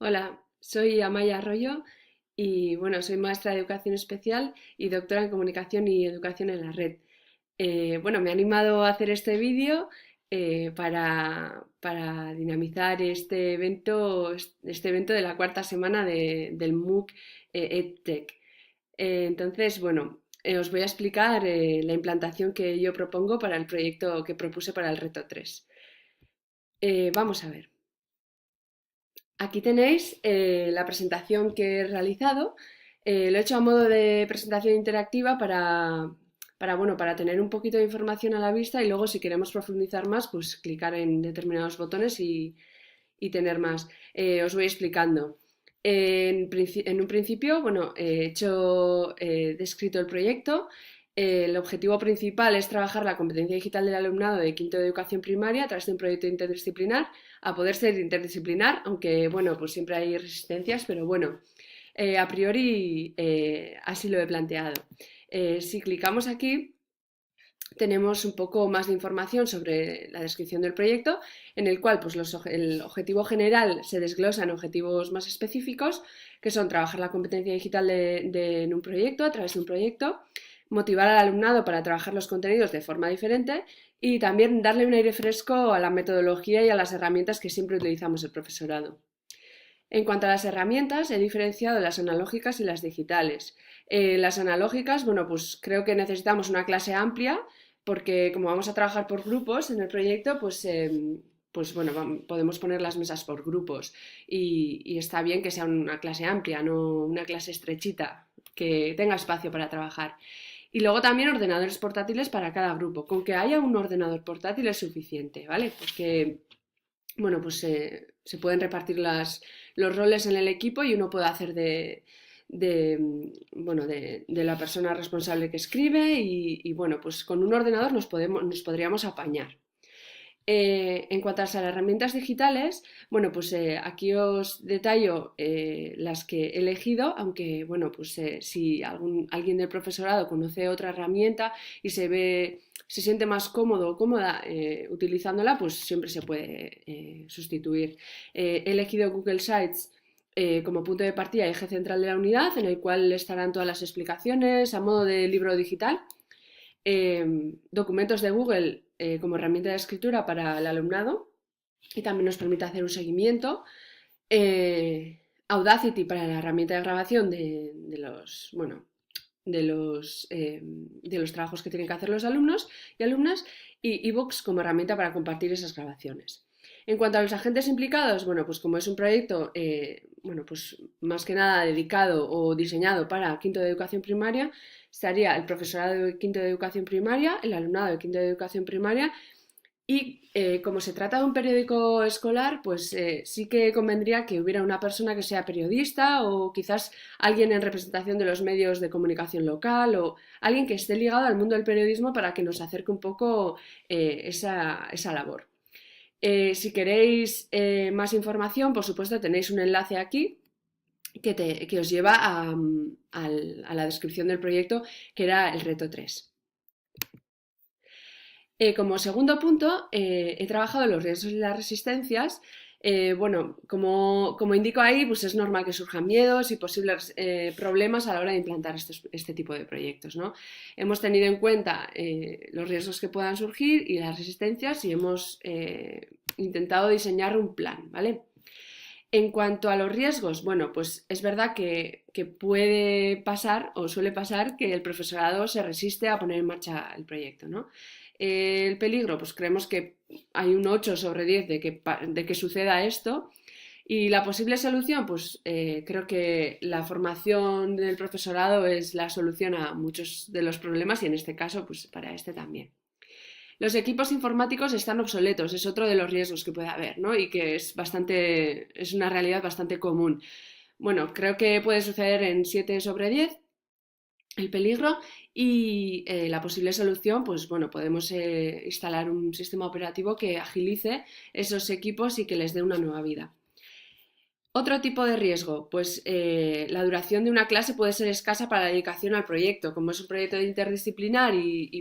Hola, soy Amaya Arroyo y bueno, soy maestra de educación especial y doctora en comunicación y educación en la red. Bueno, me he animado a hacer este vídeo para dinamizar este evento de la cuarta semana del MOOC EdTech. Entonces, bueno, os voy a explicar la implantación que yo propongo para el proyecto que propuse para el reto 3. Vamos a ver. Aquí tenéis la presentación que he realizado. Lo he hecho a modo de presentación interactiva bueno, para tener un poquito de información a la vista y luego si queremos profundizar más, pues clicar en determinados botones y tener más. Os voy explicando. En un principio, bueno, he descrito el proyecto. El objetivo principal es trabajar la competencia digital del alumnado de quinto de educación primaria a través de un proyecto interdisciplinar, a poder ser interdisciplinar, aunque bueno, pues siempre hay resistencias, pero bueno, a priori así lo he planteado. Si clicamos aquí, tenemos un poco más de información sobre la descripción del proyecto, en el cual pues, el objetivo general se desglosa en objetivos más específicos, que son trabajar la competencia digital en un proyecto, a través de un proyecto, motivar al alumnado para trabajar los contenidos de forma diferente y también darle un aire fresco a la metodología y a las herramientas que siempre utilizamos el profesorado. En cuanto a las herramientas, he diferenciado las analógicas y las digitales. Las analógicas, bueno, pues creo que necesitamos una clase amplia porque como vamos a trabajar por grupos en el proyecto, pues bueno, podemos poner las mesas por grupos y está bien que sea una clase amplia, no una clase estrechita, que tenga espacio para trabajar. Y luego también ordenadores portátiles para cada grupo. Con que haya un ordenador portátil es suficiente, ¿vale? Porque bueno, pues se pueden repartir los roles en el equipo y uno puede hacer bueno, de la persona responsable que escribe y, bueno, pues con un ordenador nos podríamos apañar. En cuanto a las herramientas digitales, bueno, pues aquí os detallo las que he elegido, aunque bueno, pues si alguien del profesorado conoce otra herramienta y se siente más cómodo o cómoda utilizándola, pues siempre se puede sustituir. He elegido Google Sites como punto de partida y eje central de la unidad, en el cual estarán todas las explicaciones a modo de libro digital. Documentos de Google como herramienta de escritura para el alumnado y también nos permite hacer un seguimiento. Audacity para la herramienta de grabación bueno, de los trabajos que tienen que hacer los alumnos y alumnas y eBooks como herramienta para compartir esas grabaciones. En cuanto a los agentes implicados, bueno, pues como es un proyecto, bueno, pues más que nada dedicado o diseñado para quinto de educación primaria, estaría el profesorado de quinto de educación primaria, el alumnado de quinto de educación primaria y como se trata de un periódico escolar, pues sí que convendría que hubiera una persona que sea periodista o quizás alguien en representación de los medios de comunicación local o alguien que esté ligado al mundo del periodismo para que nos acerque un poco esa labor. Si queréis más información, por supuesto tenéis un enlace aquí que os lleva a la descripción del proyecto, que era el reto 3. Como segundo punto, he trabajado los riesgos y las resistencias. Bueno, como indico ahí, pues es normal que surjan miedos y posibles problemas a la hora de implantar este tipo de proyectos, ¿no? Hemos tenido en cuenta los riesgos que puedan surgir y las resistencias y hemos intentado diseñar un plan, ¿vale? En cuanto a los riesgos, bueno, pues es verdad que puede pasar o suele pasar que el profesorado se resiste a poner en marcha el proyecto, ¿no? El peligro, pues creemos que hay un 8 sobre 10 de que suceda esto y la posible solución, pues creo que la formación del profesorado es la solución a muchos de los problemas y en este caso, pues para este también. Los equipos informáticos están obsoletos, es otro de los riesgos que puede haber, ¿no? Y que es una realidad bastante común. Bueno, creo que puede suceder en 7 sobre 10 el peligro y la posible solución, pues bueno, podemos instalar un sistema operativo que agilice esos equipos y que les dé una nueva vida. Otro tipo de riesgo, pues la duración de una clase puede ser escasa para la dedicación al proyecto, como es un proyecto interdisciplinar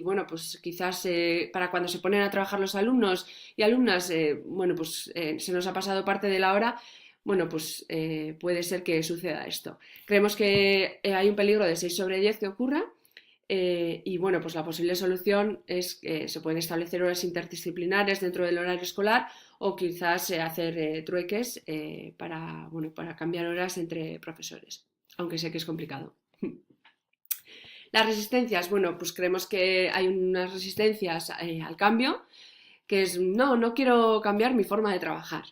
bueno, pues quizás para cuando se ponen a trabajar los alumnos y alumnas, bueno, pues se nos ha pasado parte de la hora, bueno, pues puede ser que suceda esto. Creemos que hay un peligro de 6 sobre 10 que ocurra y bueno, pues la posible solución es que se pueden establecer horas interdisciplinares dentro del horario escolar o quizás hacer trueques para, bueno, para cambiar horas entre profesores, aunque sé que es complicado. Las resistencias, bueno, pues creemos que hay unas resistencias al cambio, que es, no, no quiero cambiar mi forma de trabajar.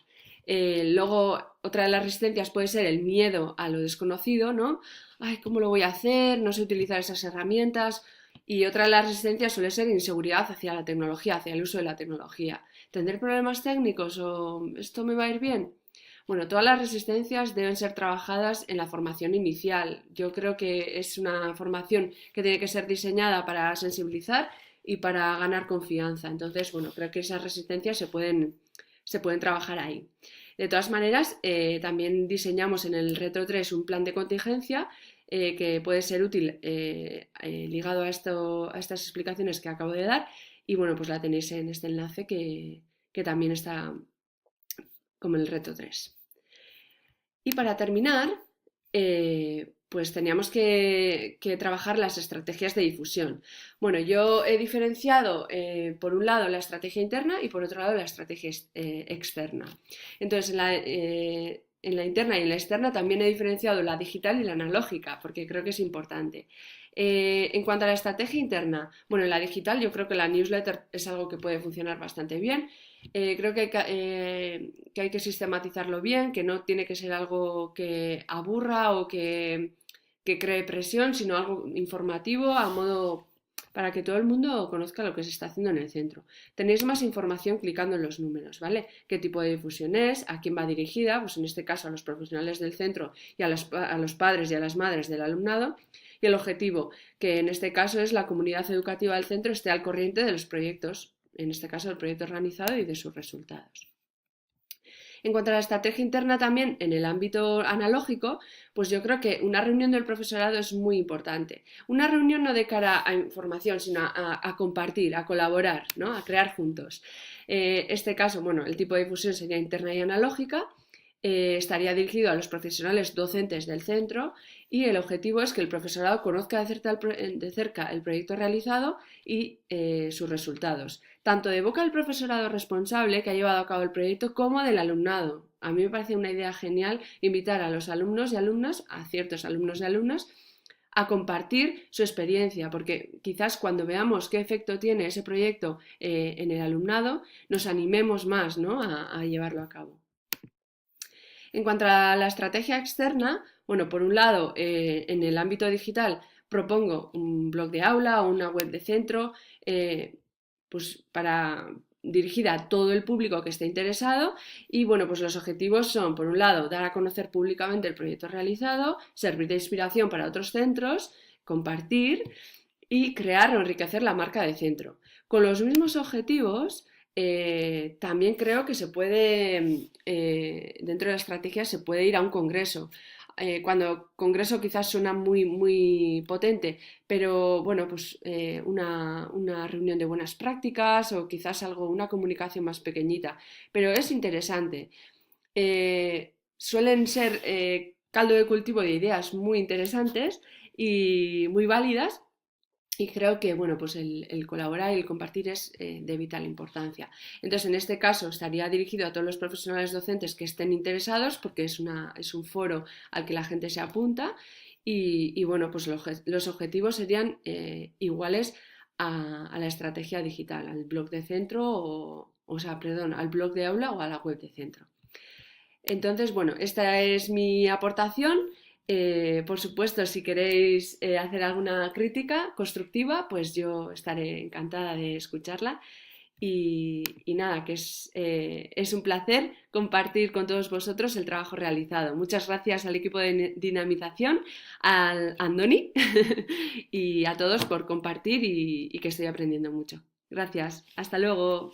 Luego, otra de las resistencias puede ser el miedo a lo desconocido, ¿no? Ay, ¿cómo lo voy a hacer? No sé utilizar esas herramientas. Y otra de las resistencias suele ser inseguridad hacia la tecnología, hacia el uso de la tecnología. ¿Tendré problemas técnicos o esto me va a ir bien? Bueno, todas las resistencias deben ser trabajadas en la formación inicial. Yo creo que es una formación que tiene que ser diseñada para sensibilizar y para ganar confianza. Entonces, bueno, creo que esas resistencias se pueden trabajar ahí. De todas maneras, también diseñamos en el Retro 3 un plan de contingencia que puede ser útil ligado a estas explicaciones que acabo de dar y bueno, pues la tenéis en este enlace que también está como en el Retro 3. Y para terminar, pues teníamos que trabajar las estrategias de difusión. Bueno, yo he diferenciado por un lado la estrategia interna y por otro lado la estrategia externa. Entonces, en la interna y en la externa también he diferenciado la digital y la analógica, porque creo que es importante. En cuanto a la estrategia interna, bueno, en la digital yo creo que la newsletter es algo que puede funcionar bastante bien. Creo que hay que sistematizarlo bien, que no tiene que ser algo que aburra o que cree presión, sino algo informativo a modo para que todo el mundo conozca lo que se está haciendo en el centro. Tenéis más información clicando en los números, ¿vale? ¿Qué tipo de difusión es? ¿A quién va dirigida? Pues en este caso a los profesionales del centro y a los padres y a las madres del alumnado. Y el objetivo, que en este caso es la comunidad educativa del centro esté al corriente de los proyectos, en este caso el proyecto organizado y de sus resultados. En cuanto a la estrategia interna también en el ámbito analógico, pues yo creo que una reunión del profesorado es muy importante. Una reunión no de cara a información, sino a compartir, a colaborar, ¿no? A crear juntos. Este caso, bueno, el tipo de difusión sería interna y analógica. Estaría dirigido a los profesionales docentes del centro y el objetivo es que el profesorado conozca de cerca el proyecto realizado y sus resultados, tanto de boca del profesorado responsable que ha llevado a cabo el proyecto como del alumnado. A mí me parece una idea genial invitar a los alumnos y alumnas, a ciertos alumnos y alumnas, a compartir su experiencia, porque quizás cuando veamos qué efecto tiene ese proyecto en el alumnado, nos animemos más, ¿no? a llevarlo a cabo. En cuanto a la estrategia externa, bueno, por un lado, en el ámbito digital propongo un blog de aula o una web de centro, pues para dirigida a todo el público que esté interesado y bueno, pues los objetivos son, por un lado, dar a conocer públicamente el proyecto realizado, servir de inspiración para otros centros, compartir y crear o enriquecer la marca de centro. Con los mismos objetivos, también creo que se puede, dentro de la estrategia, se puede ir a un congreso. Cuando congreso quizás suena muy, muy potente, pero bueno, pues una reunión de buenas prácticas o quizás una comunicación más pequeñita, pero es interesante. Suelen ser caldo de cultivo de ideas muy interesantes y muy válidas y creo que bueno, pues el colaborar y el compartir es de vital importancia. Entonces, en este caso, estaría dirigido a todos los profesionales docentes que estén interesados, porque es un foro al que la gente se apunta. Y bueno, pues los objetivos serían iguales a la estrategia digital, al blog de centro, o sea, perdón, al blog de aula o a la web de centro. Entonces, bueno, esta es mi aportación. Por supuesto, si queréis hacer alguna crítica constructiva, pues yo estaré encantada de escucharla. Y nada, que es un placer compartir con todos vosotros el trabajo realizado. Muchas gracias al equipo de dinamización, al Andoni y a todos por compartir y que estoy aprendiendo mucho. Gracias. Hasta luego.